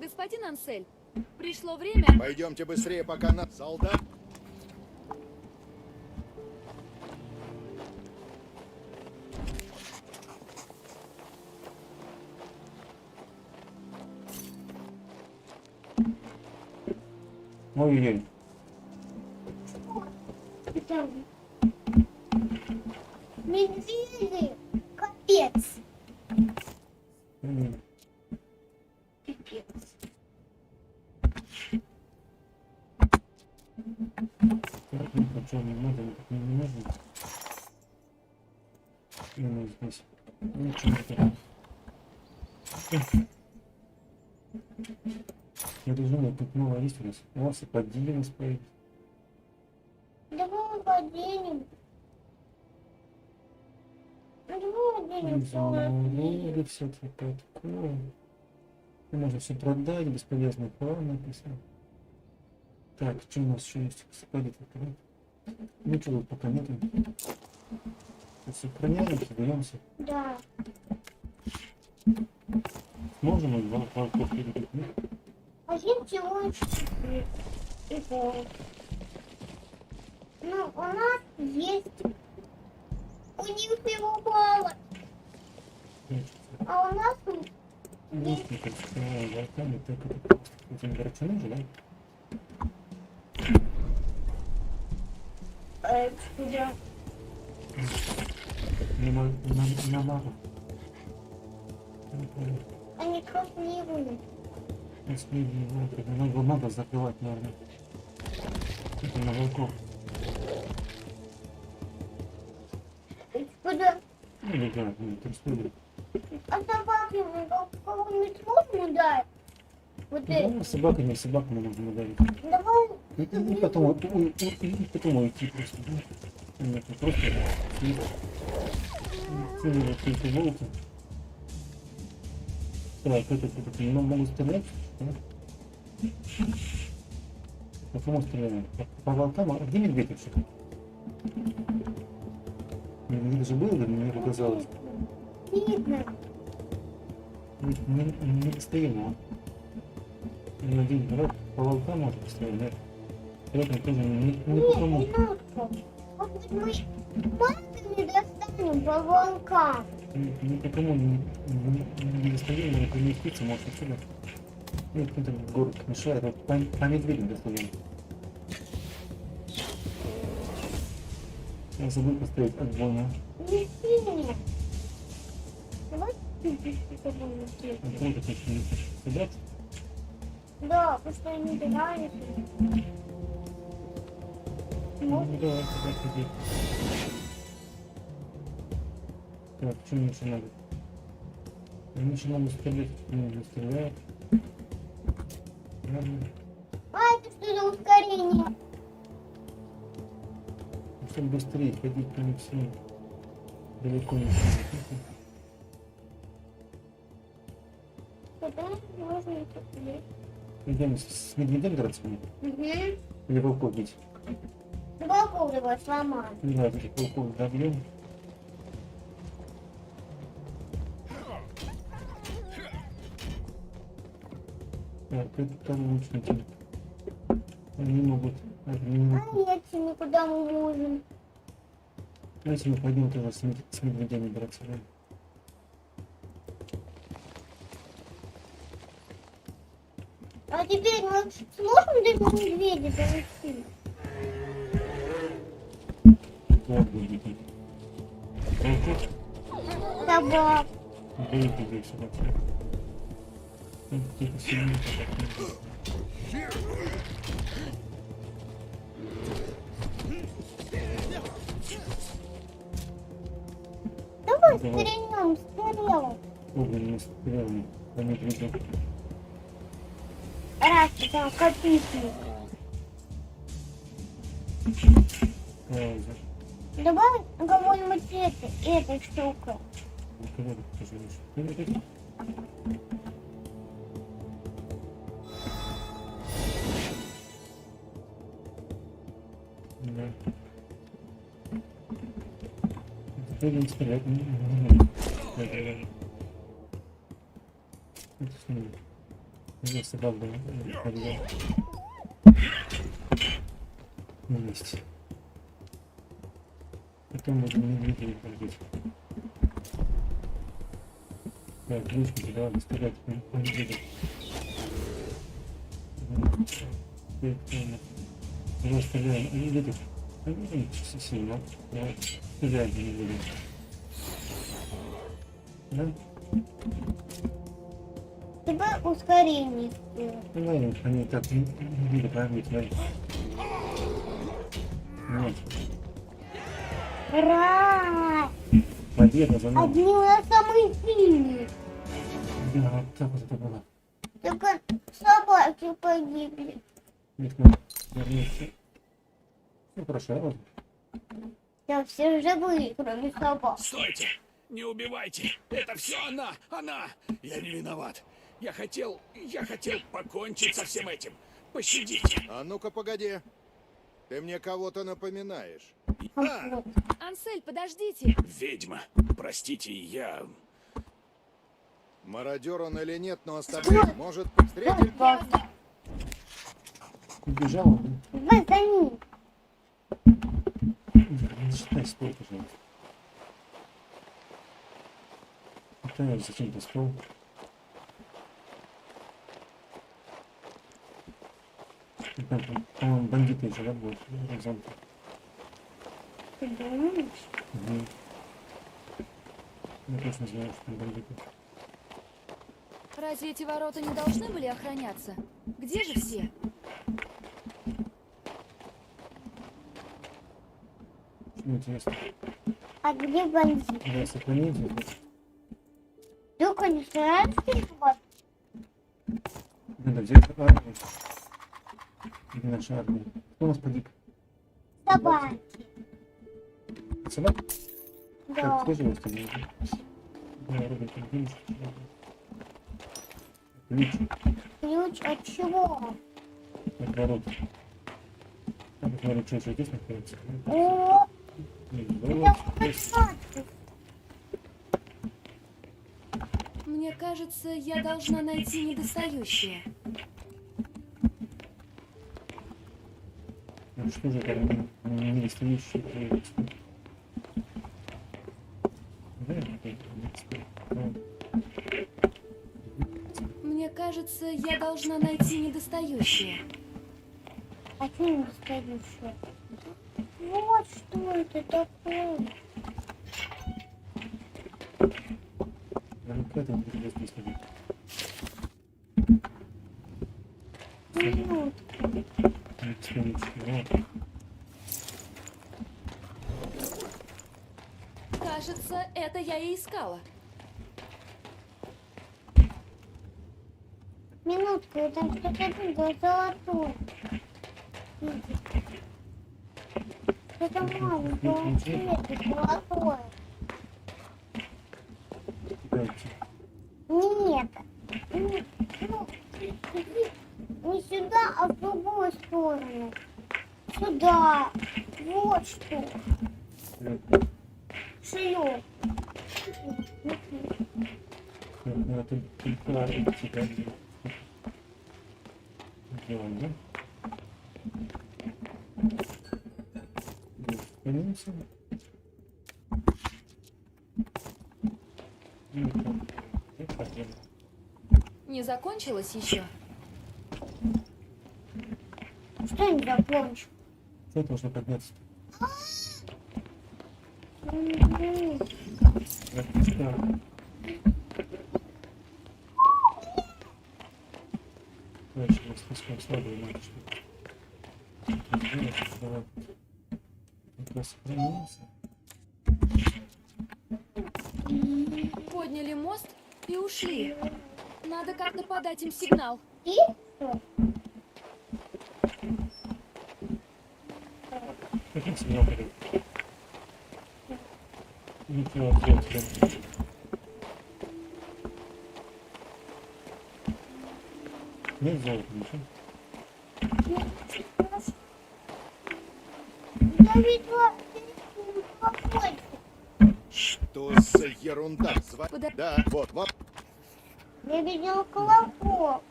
Господин Ансель, пришло время... Пойдемте быстрее, пока на... Солдат! Ой-ой-ой. Медведи! Капец! Пипец. Так, ну почему не надо, не нужно. И мы здесь. Ничего такого. Я думаю, тут новая есть у нас. У вас и поддельно стоит. Давай поденем. Давай поденем. Или все такое. Можно все продать, бесполезный план написан. Так, что у нас еще есть? Сходит открыть. Ничего тут пока нету. Сохраняемся, даемся. Да. Сможем мы два парков перейти? Один чего? Ну, у нас есть. У них его мало. А у нас Есть не представляю, волками, так это этим горчаном же, да? куда? На магу. Они красивые. Надо закрывать, наверное. Это на волков. Куда? Или да, там что-ли. А собаки кого-нибудь можно дать? Вот это. Ну, собаками можно ударить. Давай. И потом уйти просто. Да? Нет, просто целые какие-то волки. Так, это не могут стрелять, да? По кому стреляем? По волкам? А где медведь вообще? Медведь же был, да мне показалось. Видно. Не стоим, а? Один раз по волкам может пострелять, да? Поэтому тоже не потому. Нет, может быть, мы пальцами достанем по волкам. Никому не достаем, но не птица может отсюда. Нет, кто-то город мешает, вот по медведю достаем. Я забыл поставить огонь. Не сильно. Давай чуть-чуть Огонь ты не хочешь собрать? Да, потому что они дрались. Ну, давай, ходи. Так, что мне еще надо? Мне еще надо стрелять, не стреляет. Ладно. А это что за ускорение? Чтобы быстрее ходить по ним всем. Далеко не сильно. Куда можно посмотреть? Идем с медведем драться мне? Угу. Или волков бить? Волков его сломать. Не знаю, этих волков добьем. Так, это лучники. Они могут... А нет, никуда мы можем. Если мы пойдем тоже с медведями драться, да? А теперь мы сможем до медведя донести? Вот будете. Волков? Собак. Боите здесь вообще. Тихо, сильнее. Давай стрельнем, стрелом. Огненные стрелы по медведю. Раз, два, копейки. Давай кого-нибудь этой штукой. не стрелять. Это с ним. Я собак был. Есть. Потом можем медведей побить. Так, ключки давай стрелять по медведям. Уже стреляем. Они видят. Они сильно. Стреляем по медведям. Да? Тебе ускорение сделать. Ну, они так не видят, правильно? Нет. Ура! Победа за нами. Одни у нас самые сильные. Да, так вот это было. Только собаки погибли. Нет, ну, вернемся. Ну, хорошо, ладно. Да все живые, кроме собак. Стойте! Не убивайте! Это все она! Она! Я не виноват. Я хотел покончить со всем этим. Пощадите. А ну-ка, погоди. Ты мне кого-то напоминаешь. Ансель, подождите! Ведьма, простите, я... Мародер он или нет, но с тобой может встретить... Убежал? Давай за ним. Не считай стол, пожалуйста. Это зачем-то стол. По-моему, бандиты еще, да, будут? Ты думаешь? Угу. Я точно знаю, что там бандиты. Разве эти ворота не должны были охраняться? Где же все? Ну, интересно. А где бандит? Да, сохранить. Вдруг они стараются вот? Надо взять армию. Или наша армия. Кто у нас погиб? Собаки. Собак? Да. Так, кто же остальные? Да, Роберт, ключ. Ключ. Ключ от чего? От ворот. Так, от ворот что здесь находится? О, Мне кажется, я должна найти недостающее. Ну что же там недостающие проекты? Мне кажется, я должна найти недостающее. а что недостающее? Вот что это такое. К этому придется не смотреть. Кажется, это я и искала. Минутку, я там что-то видела золотое. Это маленькое цвета, золотое. Нет. Ну, не сюда, а в другую сторону. Сюда. Вот что. Шлёп. Это прикольно, тебя делаем, да? Вернемся. Не закончилось еще? Что не закончил? Что должно подняться? Дальше мы спускаем слабую матушку. Давай. Как раз сохранимся. Подняли мост и ушли. Надо как-то подать им сигнал. Каким сигналом подать? Ничего, ответ. Нет золота, ничего. Я видела какой-то. Что за ерунда? Да, вот, вот. Я видела колокол.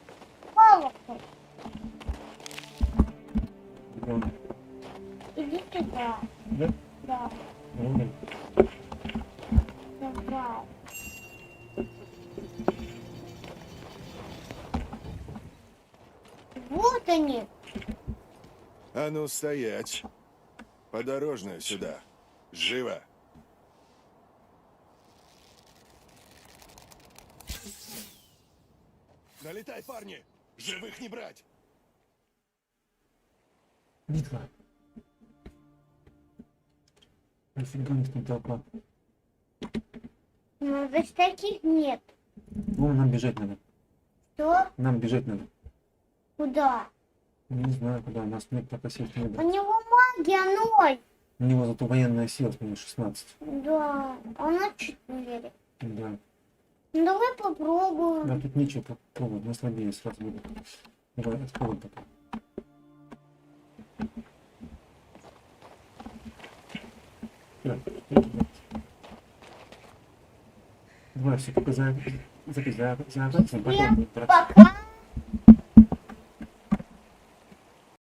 Колокол. Вон. Иди сюда. Да? Да. Вон. Давай. Вот они. А ну стоять. Подорожную сюда. Живо. Налетай, парни! Живых не брать! Битва. Нафига у них там толпа? Ну, здесь таких нет. Вон, нам бежать надо. Что? Нам бежать надо. Куда? Не знаю, куда. У нас нет пока сил не У было. него магия ноль. У него зато военная сила, у него 16. Да, а на 4. Да. Ну, давай попробуем. Да, тут нечего попробовать, мы слабее сразу будем. Давай, откроем пока. Давай, все, пока за Пока